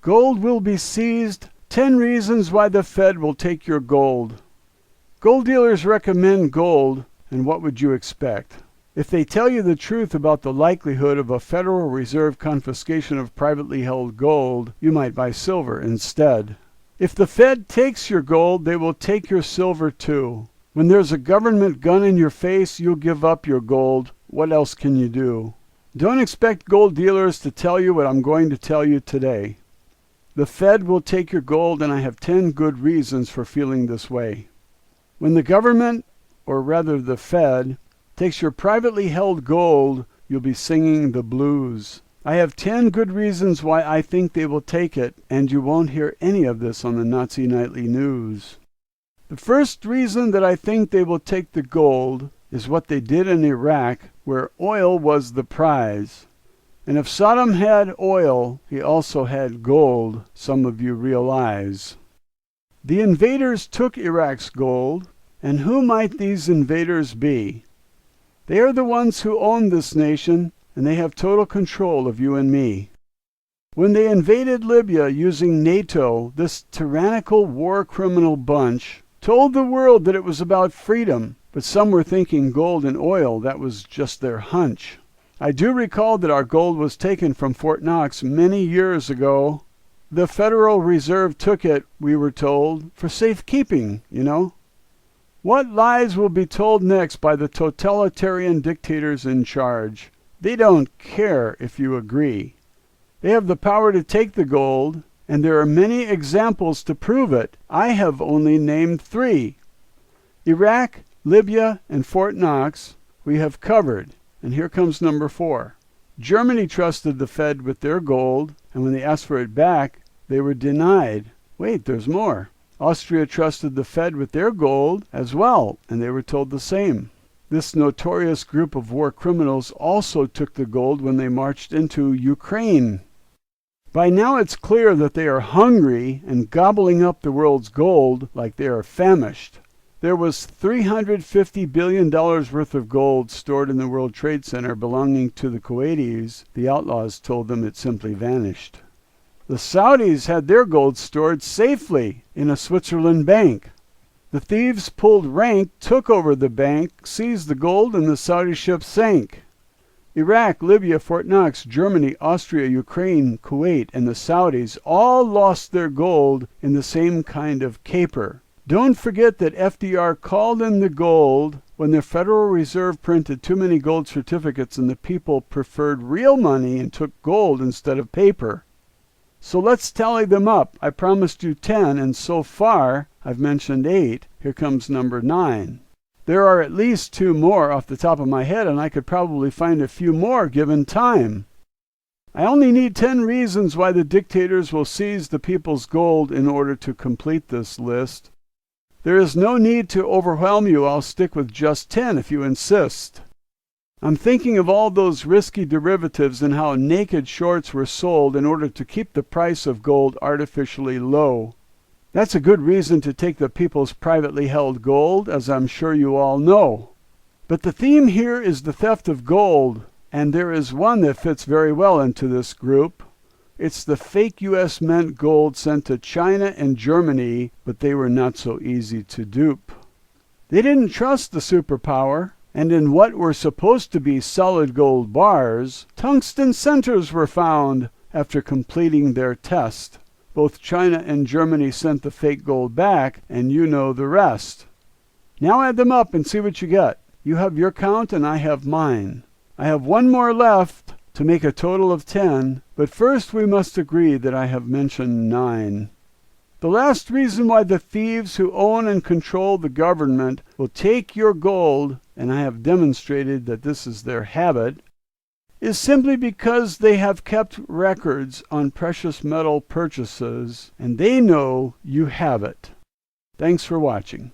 Gold will be seized. 10 reasons why the Fed will take your gold. Gold dealers recommend gold, and what would you expect? If they tell you the truth about the likelihood of a Federal Reserve confiscation of privately held gold, you might buy silver instead. If the Fed takes your gold, they will take your silver too. When there's a government gun in your face, you'll give up your gold. What else can you do? Don't expect gold dealers to tell you what I'm going to tell you today. The Fed will take your gold, and I have 10 good reasons for feeling this way. When the government, or rather the Fed, takes your privately held gold, you'll be singing the blues. I have 10 good reasons why I think they will take it, and you won't hear any of this on the Nazi Nightly News. The first reason that I think they will take the gold is what they did in Iraq, where oil was the prize. And if Saddam had oil, he also had gold, some of you realize. The invaders took Iraq's gold, and who might these invaders be? They are the ones who own this nation, and they have total control of you and me. When they invaded Libya using NATO, this tyrannical war criminal bunch told the world that it was about freedom, but some were thinking gold and oil, that was just their hunch. I do recall that our gold was taken from Fort Knox many years ago. The Federal Reserve took it, we were told, for safekeeping, you know. What lies will be told next by the totalitarian dictators in charge? They don't care if you agree. They have the power to take the gold, and there are many examples to prove it. I have only named 3. Iraq, Libya, and Fort Knox we have covered, and here comes number 4. Germany trusted the Fed with their gold, and when they asked for it back, they were denied. Wait, there's more. Austria trusted the Fed with their gold as well, and they were told the same. This notorious group of war criminals also took the gold when they marched into Ukraine. By now it's clear that they are hungry and gobbling up the world's gold like they are famished. There was $350 billion worth of gold stored in the World Trade Center belonging to the Kuwaitis. The outlaws told them it simply vanished. The Saudis had their gold stored safely in a Switzerland bank. The thieves pulled rank, took over the bank, seized the gold, and the Saudi ship sank. Iraq, Libya, Fort Knox, Germany, Austria, Ukraine, Kuwait, and the Saudis all lost their gold in the same kind of caper. Don't forget that FDR called in the gold when the Federal Reserve printed too many gold certificates and the people preferred real money and took gold instead of paper. So let's tally them up. I promised you 10, and so far I've mentioned 8. Here comes number 9. There are at least 2 more off the top of my head, and I could probably find a few more given time. I only need 10 reasons why the dictators will seize the people's gold in order to complete this list. There is no need to overwhelm you. I'll stick with just 10 if you insist. I'm thinking of all those risky derivatives and how naked shorts were sold in order to keep the price of gold artificially low. That's a good reason to take the people's privately held gold, as I'm sure you all know. But the theme here is the theft of gold, and there is one that fits very well into this group. It's the fake U.S. Mint gold sent to China and Germany, but they were not so easy to dupe. They didn't trust the superpower, and in what were supposed to be solid gold bars, tungsten centers were found after completing their test. Both China and Germany sent the fake gold back, and you know the rest. Now add them up and see what you get. You have your count and I have mine. I have 1 more left to make a total of 10, but first we must agree that I have mentioned 9. The last reason why the thieves who own and control the government will take your gold, and I have demonstrated that this is their habit, is simply because they have kept records on precious metal purchases, and they know you have it. Thanks for watching.